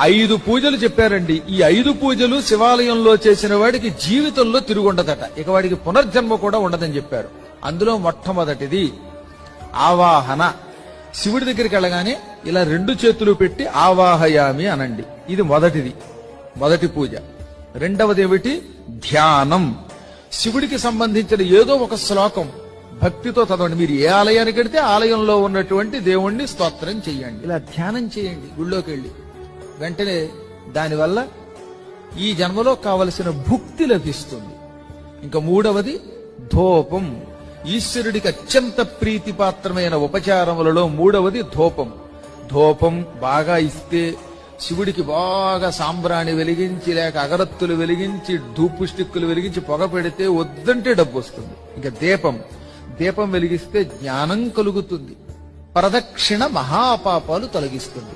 5 పూజలు చెప్పారండి. ఈ 5 పూజలు శివాలయంలో చేసిన వాడికి జీవితంలో తిరుగుండదట, ఇక వాడికి పునర్జన్మ కూడా ఉండదని చెప్పారు. అందులో మొట్టమొదటిది ఆవాహన. శివుడి దగ్గరికి వెళ్ళగానే ఇలా 2 చేతులు పెట్టి ఆవాహయామి అనండి. ఇది మొదటి పూజ. రెండవది ఏమిటి? ధ్యానం. శివుడికి సంబంధించిన ఏదో ఒక శ్లోకం భక్తితో చదవండి. మీరు ఏ ఆలయానికి వెడితే ఆలయంలో ఉన్నటువంటి దేవుణ్ణి స్తోత్రం చేయండి, ఇలా ధ్యానం చేయండి గుళ్ళోకి వెళ్ళి. వెంటనే దానివల్ల ఈ జన్మలో కావలసిన భుక్తి లభిస్తుంది. ఇంకా మూడవది ధూపం. ఈశ్వరుడికి అత్యంత ప్రీతిపాత్రమైన ఉపచారములలో మూడవది ధూపం. ధూపం బాగా ఇస్తే, శివుడికి బాగా సాంబ్రాణి వెలిగించి లేక అగరత్తులు వెలిగించి ధూపు స్టిక్కులు వెలిగించి పొగ పెడితే వద్దంటే డబ్బు వస్తుంది. ఇంకా దీపం వెలిగిస్తే జ్ఞానం కలుగుతుంది. ప్రదక్షిణ మహాపాపాలు తొలగిస్తుంది.